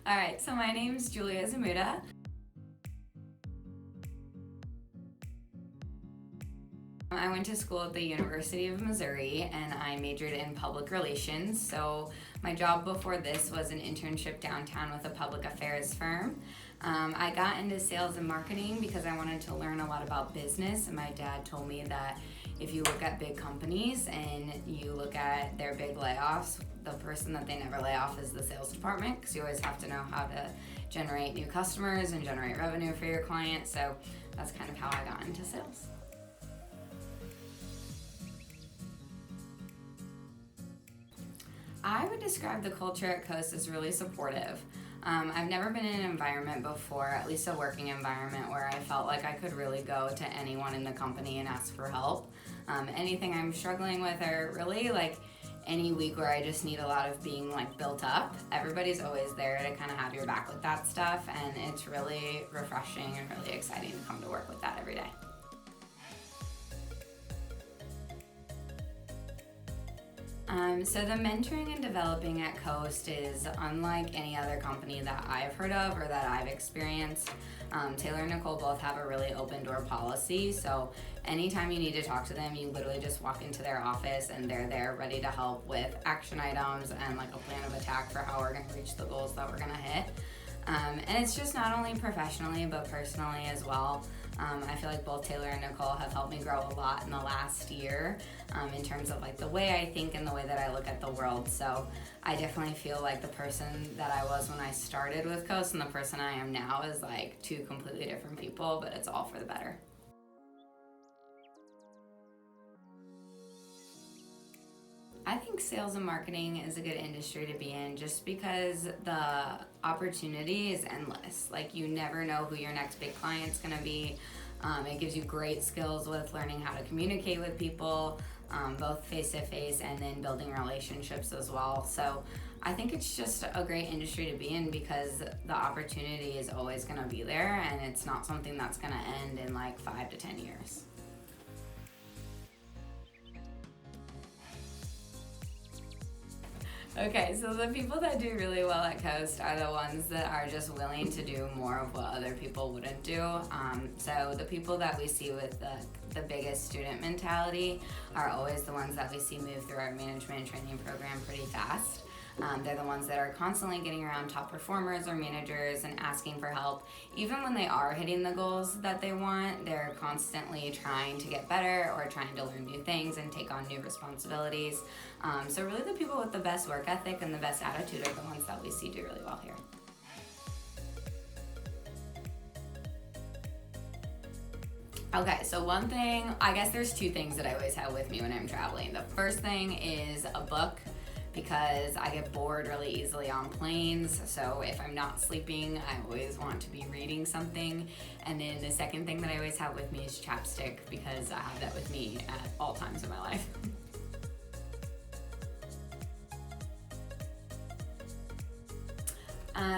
All right, so my name's Julia Zamuda. I went to school at the University of Missouri and I majored in public relations. So my job before this was an internship downtown with a public affairs firm. I got into sales and marketing because I wanted to learn a lot about business, and my dad told me that if you look at big companies and you look at their big layoffs, the person that they never lay off is the sales department, because you always have to know how to generate new customers and generate revenue for your clients. So that's kind of how I got into sales. I would describe the culture at Coast as really supportive. I've never been in an environment before, at least a working environment, where I felt like I could really go to anyone in the company and ask for help. Anything I'm struggling with, or really like any week where I just need a lot of being like built up, everybody's always there to kind of have your back with that stuff, and it's really refreshing and really exciting to come to work with that every day. So the mentoring and developing at Coast is unlike any other company that I've heard of or that I've experienced. Taylor and Nicole both have a really open door policy, so anytime you need to talk to them, you literally just walk into their office and they're there ready to help with action items and like a plan of attack for how we're going to reach the goals that we're going to hit. And it's just not only professionally but personally as well. I feel like both Taylor and Nicole have helped me grow a lot in the last year in terms of like the way I think and the way that I look at the world. So I definitely feel like the person that I was when I started with Coast and the person I am now is like two completely different people, but it's all for the better. I think sales and marketing is a good industry to be in just because the opportunity is endless. Like, you never know who your next big client's gonna be. It gives you great skills with learning how to communicate with people, both face to face and then building relationships as well. So I think it's just a great industry to be in because the opportunity is always gonna be there, and it's not something that's gonna end in like 5 to 10 years. Okay, so the people that do really well at Coast are the ones that are just willing to do more of what other people wouldn't do. So the people that we see with the biggest student mentality are always the ones that we see move through our management and training program pretty fast. They're the ones that are constantly getting around top performers or managers and asking for help. Even when they are hitting the goals that they want, they're constantly trying to get better or trying to learn new things and take on new responsibilities. So really the people with the best work ethic and the best attitude are the ones that we see do really well here. Okay, so one thing, I guess there's two things that I always have with me when I'm traveling. The first thing is a book, because I get bored really easily on planes. So if I'm not sleeping, I always want to be reading something. And then the second thing that I always have with me is chapstick, because I have that with me at all times in my life.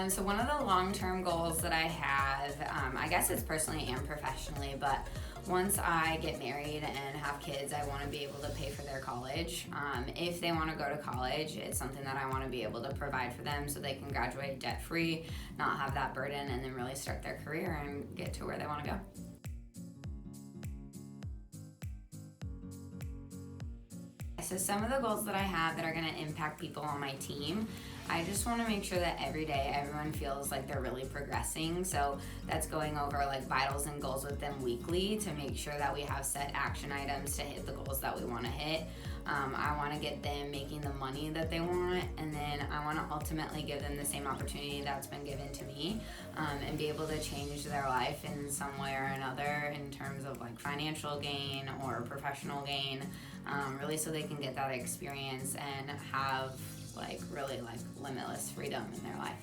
So one of the long-term goals that I have, I guess it's personally and professionally, but once I get married and have kids, I want to be able to pay for their college. If they want to go to college, it's something that I want to be able to provide for them so they can graduate debt-free, not have that burden, and then really start their career and get to where they want to go. So some of the goals that I have that are going to impact people on my team, I just want to make sure that every day everyone feels like they're really progressing. So that's going over like vitals and goals with them weekly to make sure that we have set action items to hit the goals that we want to hit. I want to get them making the money that they want, and then I want to ultimately give them the same opportunity that's been given to me, and be able to change their life in some way or another in terms of like financial gain or professional gain, really so they can get that experience and have like really like limitless freedom in their life.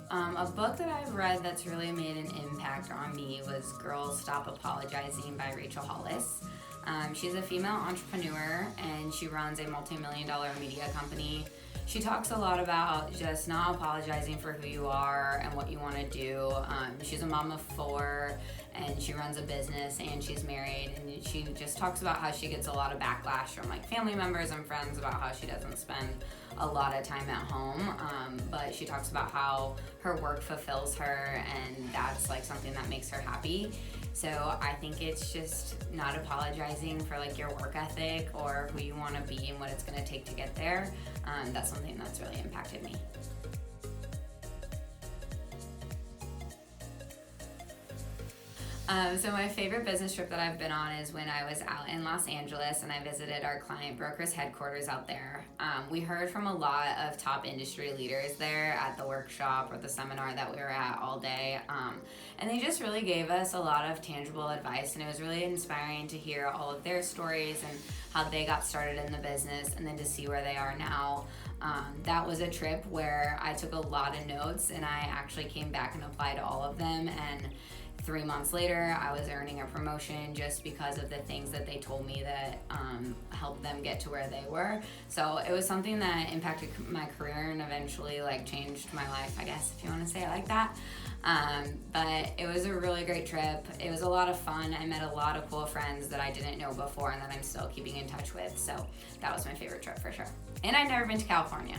A book that I've read that's really made an impact on me was Girls Stop Apologizing by Rachel Hollis. She's a female entrepreneur and she runs a multi-million-dollar media company. She talks a lot about just not apologizing for who you are and what you want to do. She's a mom of 4 and she runs a business and she's married, and she just talks about how she gets a lot of backlash from like family members and friends about how she doesn't spend a lot of time at home, but she talks about how her work fulfills her and that's like something that makes her happy. So I think it's just not apologizing for like your work ethic or who you want to be and what it's going to take to get there. That's something that's really impacted me. So my favorite business trip that I've been on is when I was out in Los Angeles and I visited our client broker's headquarters out there. We heard from a lot of top industry leaders there at the workshop or the seminar that we were at all day. And they just really gave us a lot of tangible advice, and it was really inspiring to hear all of their stories and how they got started in the business and then to see where they are now. That was a trip where I took a lot of notes and I actually came back and applied all of them, and 3 months later, I was earning a promotion just because of the things that they told me that helped them get to where they were. So it was something that impacted my career and eventually like changed my life, I guess, if you want to say it like that. But it was a really great trip. It was a lot of fun. I met a lot of cool friends that I didn't know before and that I'm still keeping in touch with. So that was my favorite trip for sure. And I'd never been to California.